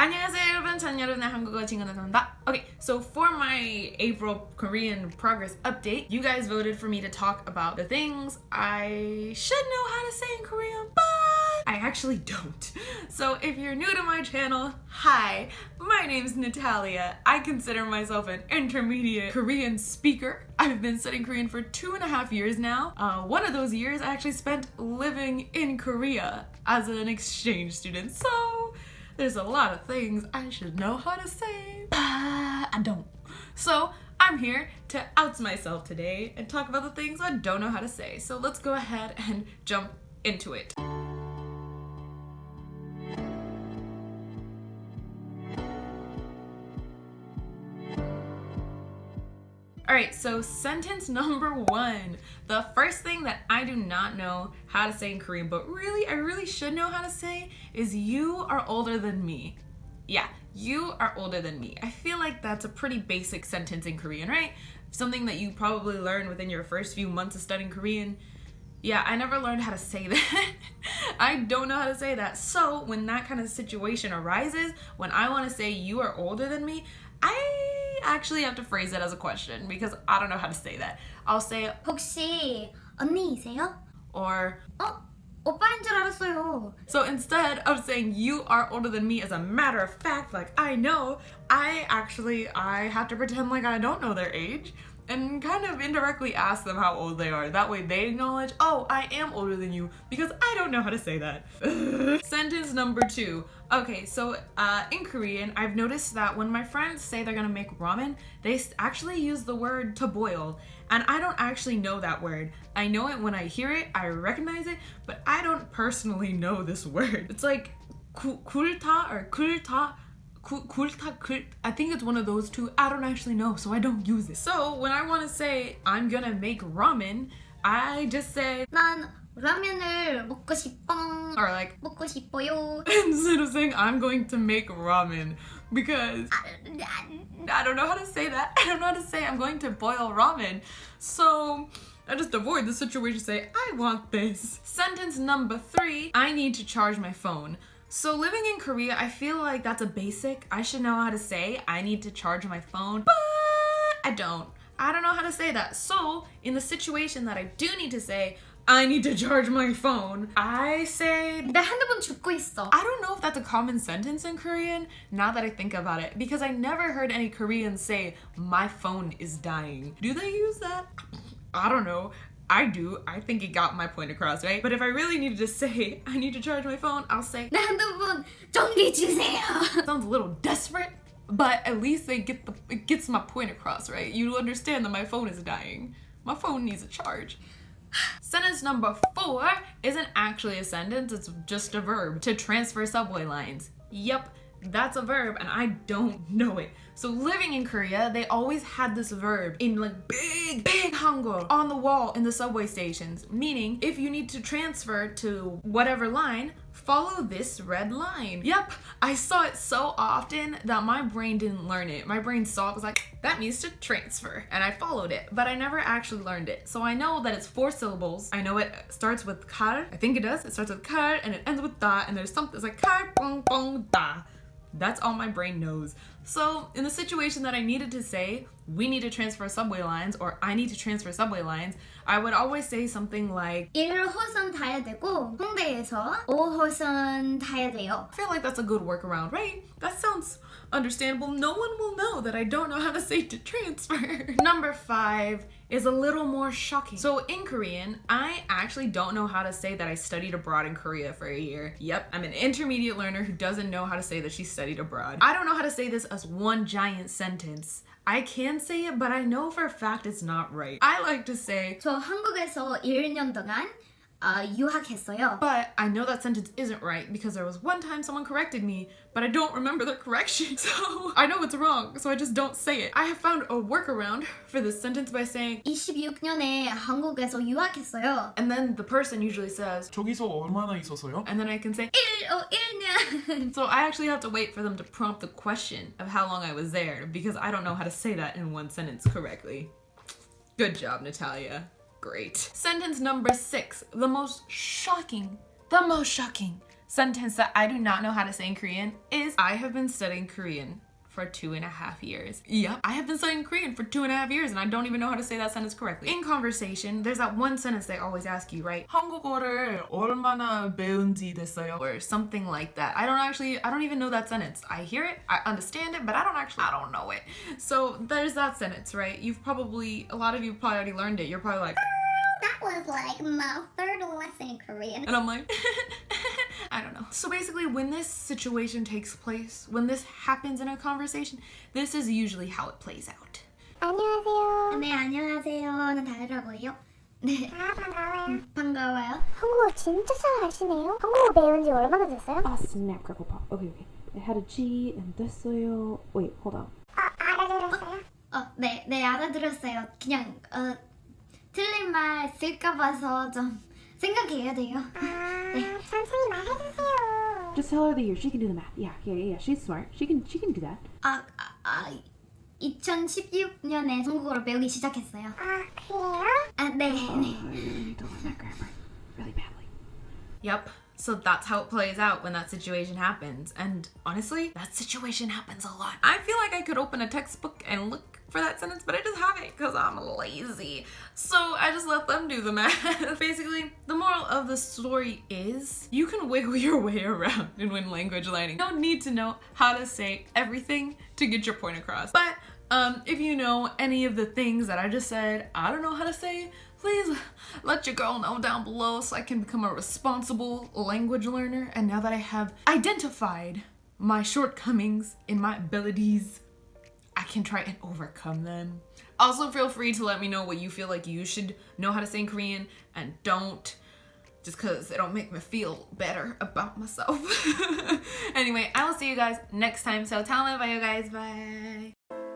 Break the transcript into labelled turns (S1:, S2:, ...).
S1: 안녕하세요 여러분, 전 여러분의 한국어 친구 나타입니다. Okay, so for my April Korean progress update, you guys voted for me to talk about the things I should know how to say in Korean, but I actually don't. So if you're new to my channel, hi, my name's Natalia. I consider myself an intermediate Korean speaker. I've been studying Korean for 2.5 years now. One of those years I actually spent living in Korea as an exchange student. So there's a lot of things I should know how to say, but I don't. So I'm here to out myself today and talk about the things I don't know how to say. So let's go ahead and jump into it. Alright, so sentence number 1. The first thing that I do not know how to say in Korean, but I really should know how to say, is you are older than me. Yeah, you are older than me. I feel like that's a pretty basic sentence in Korean, right? Something that you probably learned within your first few months of studying Korean. Yeah, I never learned how to say that. I don't know how to say that. So when that kind of situation arises, when I want to say you are older than me, I actually have to phrase it as a question because I don't know how to say that. I'll say
S2: 혹시 언니이세요?
S1: or
S2: 오빠인 줄 알았어요.
S1: So instead of saying you are older than me as a matter of fact, like I know, I have to pretend like I don't know their age and kind of indirectly ask them how old they are. That way they acknowledge, oh, I am older than you because I don't know how to say that. Sentence number 2. Okay, so in Korean, I've noticed that when my friends say they're gonna make ramen, they actually use the word to boil. And I don't actually know that word. I know it when I hear it, I recognize it, but I don't personally know this word. It's like 굴타 or kulta. I think it's one of those two. I don't actually know, so I don't use it. So when I want to say I'm gonna make ramen, I just say
S2: 난 라면을 먹고 싶어.
S1: or like
S2: 먹고 싶어요.
S1: instead of saying I'm going to make ramen because I don't know how to say that. I don't know how to say I'm going to boil ramen. So I just avoid the situation, say I want this. Sentence number 3, I need to charge my phone. So living in Korea, I feel like that's a basic. I should know how to say I need to charge my phone, but I don't. I don't know how to say that. So in the situation that I do need to say I need to charge my phone, I say
S2: 내 핸드폰 죽고 있어.
S1: I don't know if that's a common sentence in Korean now that I think about it, because I never heard any Koreans say my phone is dying. Do they use that? I don't know. I do. I think it got my point across, right? But if I really needed to say I need to charge my phone, I'll say
S2: 내 핸드폰 전기 주세요.
S1: sounds a little desperate, but at least it gets my point across, right? You understand that my phone is dying. My phone needs a charge. Sentence number 4 isn't actually a sentence, it's just a verb. To transfer subway lines. Yep, that's a verb and I don't know it. So living in Korea, they always had this verb in like big hangul on the wall in the subway stations. Meaning, if you need to transfer to whatever line, follow this red line. Yep, I saw it so often that my brain didn't learn it. My brain saw it, was like, that means to transfer. And I followed it, but I never actually learned it. So I know that it's 4 syllables. I know it starts with kar. I think it does. It starts with kar and it ends with da. And there's something, it's like kar, bong, bong, da. That's all my brain knows. So in the situation that I needed to say, we need to transfer subway lines, or I need to transfer subway lines, I would always say something like
S2: 1호선 타야 되고 홍대에서 5호선 타야 돼요.
S1: I feel like that's a good workaround, right? That sounds understandable. No one will know that I don't know how to say to transfer. Number 5 is a little more shocking. So in Korean, I actually don't know how to say that I studied abroad in Korea for a year. Yep, I'm an intermediate learner who doesn't know how to say that she studied abroad. I don't know how to say this as one giant sentence. I can say it, but I know for a fact it's not right. I like to say
S2: 저 한국에서 1년 동안 유학했어요.
S1: But I know that sentence isn't right because there was one time someone corrected me, but I don't remember the correction. So I know it's wrong, so I just don't say it. I have found a workaround for this sentence by saying
S2: 26년에 한국에서 유학했어요.
S1: and then the person usually says
S3: 저기서 얼마나 있었어요?
S1: and then I can say
S2: 1년.
S1: so I actually have to wait for them to prompt the question of how long I was there because I don't know how to say that in one sentence correctly. Good job, Natalia. Great. Sentence number 6, the most shocking sentence that I do not know how to say in Korean is I have been studying Korean for 2.5 years. Yep, I have been studying Korean for 2.5 years and I don't even know how to say that sentence correctly. In conversation, there's that one sentence they always ask you, right? 한국어를 얼마나 배운 지 됐어요? Or something like that. I don't even know that sentence. I hear it, I understand it, but I don't know it. So there's that sentence, right? A lot of you probably already learned it. You're probably like,
S2: That was like my third lesson in Korean.
S1: and I'm like, I don't know. So basically, when this situation takes place, when this happens in a conversation, this is usually how it plays out.
S3: 안녕하세요.
S2: 네, 안녕하세요. 나탈리라고 해요. 네,
S3: 반가워요.
S2: 반가워요.
S3: 한국어 진짜 잘 하시네요. 한국어 배운 지 얼마나 됐어요?
S4: Ah, snap, crackle, pop. Okay. It had a G and 됐어요. Wait, hold on.
S3: 알아들었어요?
S2: 네, 알아들었어요. 그냥 틀린 말 쓸까 봐서 좀 생각해야 돼요. 네.
S3: 천천히 말해주세요.
S4: Just tell her the year. She can do the math. Yeah. She's smart. She can do that.
S2: 2016년에 한국어를 배우기 시작했어요.
S3: 그래요?
S2: 네.
S4: Oh, I really need to learn that grammar really badly.
S1: Yep. So that's how it plays out when that situation happens. And honestly, that situation happens a lot. I feel like I could open a textbook and look for that sentence, but I just haven't because I'm lazy. So I just let them do the math. Basically, the moral of the story is you can wiggle your way around in when language learning. You don't need to know how to say everything to get your point across. But if you know any of the things that I just said, I don't know how to say, please let your girl know down below so I can become a responsible language learner. And now that I have identified my shortcomings in my abilities, I can try and overcome them. Also, feel free to let me know what you feel like you should know how to say in Korean and don't, just because it'll make me feel better about myself. Anyway, I will see you guys next time. So, 다음에 봐요, guys. Bye.